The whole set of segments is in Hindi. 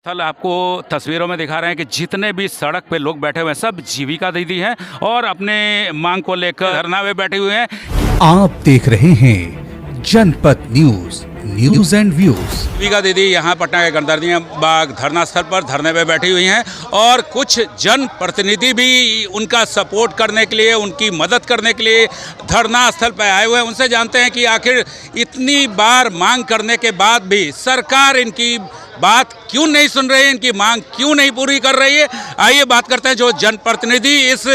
स्थल आपको तस्वीरों में दिखा रहे हैं कि जितने भी सड़क पे लोग बैठे हुए हैं सब जीविका दीदी हैं और अपने मांग को लेकर धरना में बैठे हुए हैं। आप देख रहे हैं जनपद न्यूज एंड व्यूज। जीविका दीदी यहाँ पटना के गणतंत्र बाग धरना स्थल पर धरने में बैठी हुई हैं और कुछ जन प्रतिनिधि भी उनका सपोर्ट करने के लिए, उनकी मदद करने के लिए धरना स्थल पर आए हुए हैं। उनसे जानते हैं कि आखिर इतनी बार मांग करने के बाद भी सरकार इनकी बात क्यों नहीं सुन रही है, इनकी मांग क्यों नहीं पूरी कर रही है। आइए बात करते हैं जो जनप्रतिनिधि इस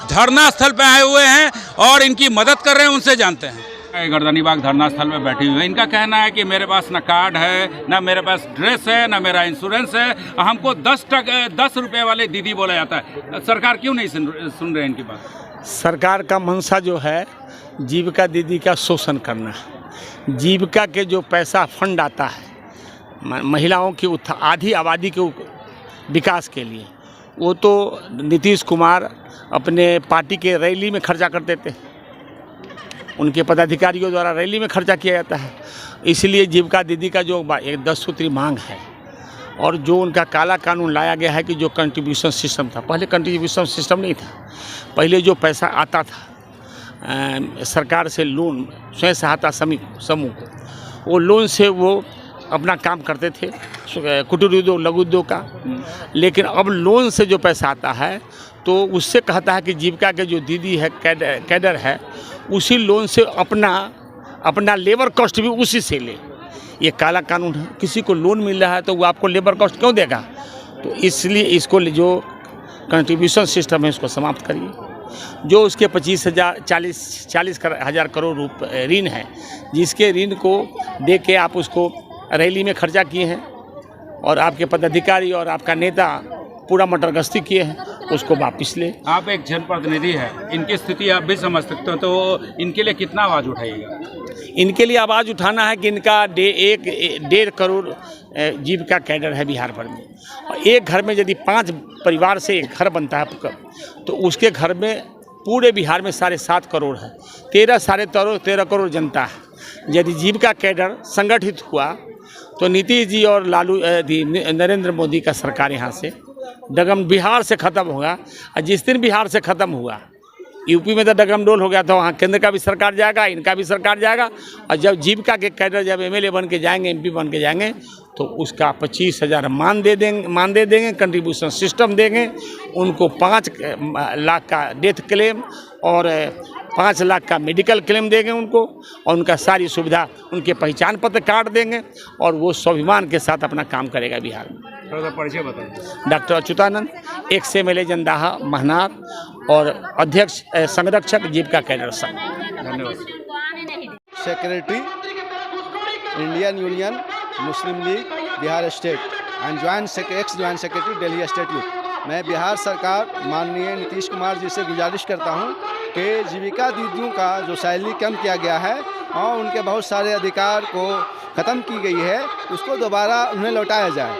धरना स्थल पर आए हुए हैं और इनकी मदद कर रहे हैं, उनसे जानते हैं। गणतंत्र बाग धरना स्थल में बैठी हुई है। इनका कहना है कि मेरे पास ना कार्ड है, ना मेरे पास ड्रेस है, ना मेरा इंश्योरेंस है, हमको 10 रुपए वाले दीदी बोला जाता है। सरकार क्यों नहीं सुन रहे इनकी बात? सरकार का मंशा जो है जीविका दीदी का शोषण करना। जीविका के जो पैसा फंड आता है महिलाओं की आधी आबादी के विकास के लिए, वो तो नीतीश कुमार अपने पार्टी के रैली में खर्चा करते थे, उनके पदाधिकारियों द्वारा रैली में खर्चा किया जाता है। इसलिए जीविका दीदी का जो एक 10 सूत्री मांग है और जो उनका काला कानून लाया गया है कि जो कंट्रीब्यूशन सिस्टम था, पहले कंट्रीब्यूशन सिस्टम नहीं था। पहले जो पैसा आता था सरकार से लोन, स्वयं सहायता समूह को, वो लोन से वो अपना काम करते थे, कुटीर उद्योग, लघु उद्योग का। लेकिन अब लोन से जो पैसा आता है तो उससे कहता है कि जीविका के जो दीदी है, कैडर है, उसी लोन से अपना लेबर कॉस्ट भी उसी से ले। ये काला कानून है। किसी को लोन मिल रहा है तो वो आपको लेबर कॉस्ट क्यों देगा? तो इसलिए इसको जो कंट्रीब्यूशन सिस्टम है उसको समाप्त करिए। जो उसके 40 हज़ार करोड़ रुपये ऋण है, जिसके ऋण को दे के आप उसको रैली में खर्चा किए हैं और आपके पदाधिकारी और आपका नेता पूरा मटरगश्ती किए हैं, उसको वापस ले। आप एक जनप्रतिनिधि हैं, इनकी स्थिति आप भी समझ सकते हो, तो इनके लिए कितना आवाज़ उठाइएगा? इनके लिए आवाज़ उठाना है कि इनका 1.5 करोड़ जीविका कैडर है बिहार भर में। और एक घर में यदि 5 परिवार से एक घर बनता है तो उसके घर में पूरे बिहार में 7.5 करोड़ है, 13 करोड़ जनता है। यदि जीविका कैडर संगठित हुआ तो नीतीश जी और नरेंद्र मोदी का सरकार यहाँ से डगम बिहार से ख़त्म होगा। और जिस दिन बिहार से ख़त्म हुआ, यूपी में तो डगमडोल हो गया था, वहाँ केंद्र का भी सरकार जाएगा, इनका भी सरकार जाएगा। और जब जीविका के कैडर जब एमएलए बन के जाएंगे, एमपी बन के जाएंगे, तो उसका 25,000 मान दे देंगे, कंट्रीब्यूशन सिस्टम देंगे उनको। 5 लाख का डेथ क्लेम और 5 लाख का मेडिकल क्लेम देंगे उनको, और उनका सारी सुविधा, उनके पहचान पत्र कार्ड देंगे और वो स्वाभिमान के साथ अपना काम करेगा बिहार में। परिचय बताइए। Doctor Achyutanand, ex MLA Jandaha Mahnar और अध्यक्ष संरक्षक जीविका कैडर संघ। धन्यवाद। Secretary Indian Union Muslim League Bihar state and ex joint secretary Delhi state youth. मैं बिहार सरकार माननीय नीतीश कुमार जी से गुजारिश करता हूं कि जीविका दीदियों का जो सैलरी कम किया गया है और उनके बहुत सारे अधिकार को ख़त्म की गई है, उसको दोबारा उन्हें लौटाया जाए।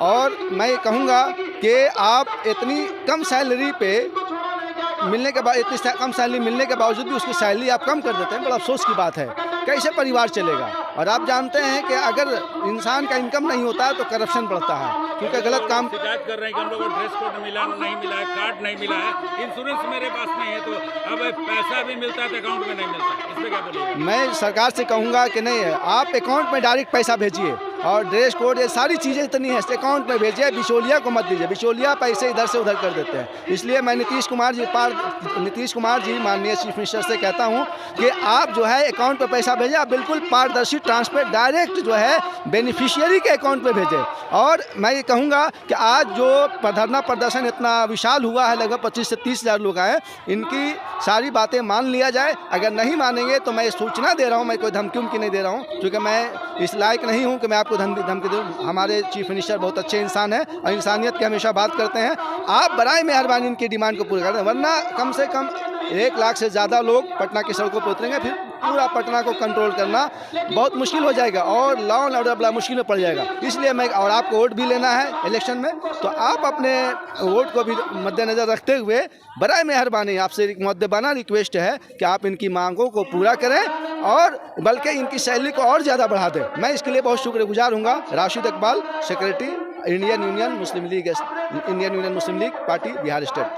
और मैं कहूँगा कि आप इतनी कम सैलरी पे मिलने के बाद, इतनी कम सैलरी मिलने के बावजूद भी उसकी सैलरी आप कम कर देते हैं, बड़ा अफसोस की बात है। कैसे परिवार चलेगा? और आप जानते हैं कि अगर इंसान का इनकम नहीं होता है तो करप्शन बढ़ता है, क्योंकि गलत काम शिकायत कर रहे हैं कि हम लोगों को ड्रेस कोड नहीं मिला है, कार्ड नहीं मिला है, इंश्योरेंस मेरे पास नहीं है, तो अब पैसा भी मिलता है तो अकाउंट में नहीं मिलता। इस पर क्या बोलिए? मैं सरकार से कहूँगा कि नहीं, आप अकाउंट में डायरेक्ट पैसा भेजिए और ड्रेस कोड, ये सारी चीज़ें इतनी है, अकाउंट में भेजिए। बिचौलिया को मत दीजिए, बिचौलिया पैसे इधर से उधर कर देते हैं। इसलिए मैं नीतीश कुमार जी माननीय चीफ मिनिस्टर से कहता हूं कि आप जो है अकाउंट पे पैसा भेजें, आप बिल्कुल पारदर्शी ट्रांसपेरेंट डायरेक्ट जो है बेनिफिशियरी के अकाउंट पे भेजें। और मैं ये कहूँगा कि आज जो धरना प्रदर्शन इतना विशाल हुआ है, लगभग 25 से 30 हज़ार लोग आए, इनकी सारी बातें मान लिया जाए। अगर नहीं मानेंगे तो मैं सूचना दे रहा हूँ, मैं कोई धमकी उमकी नहीं दे रहा हूँ, क्योंकि मैं इस लायक नहीं हूँ कि मैं आपको धमकी दूँ। हमारे चीफ मिनिस्टर बहुत अच्छे इंसान हैं और इंसानियत की हमेशा बात करते हैं। आप बराए मेहरबानी इनकी डिमांड को पूरा कर दें, वरना कम से कम 1 लाख से ज़्यादा लोग पटना की सड़कों पर उतरेंगे। फिर पूरा पटना को कंट्रोल करना बहुत मुश्किल हो जाएगा और लॉ एंड ऑर्डर बड़ा मुश्किल में पड़ जाएगा। इसलिए मैं, और आपको वोट भी लेना है इलेक्शन में, तो आप अपने वोट को भी मद्देनज़र रखते हुए बराए मेहरबानी आपसे एक मुअद्दबाना रिक्वेस्ट है कि आप इनकी मांगों को पूरा करें और बल्कि इनकी सैलरी को और ज़्यादा बढ़ा दें। मैं इसके लिए बहुत शुक्रगुजार हूँगा। Rashid Iqbal, secretary Indian Union Muslim League party Bihar state.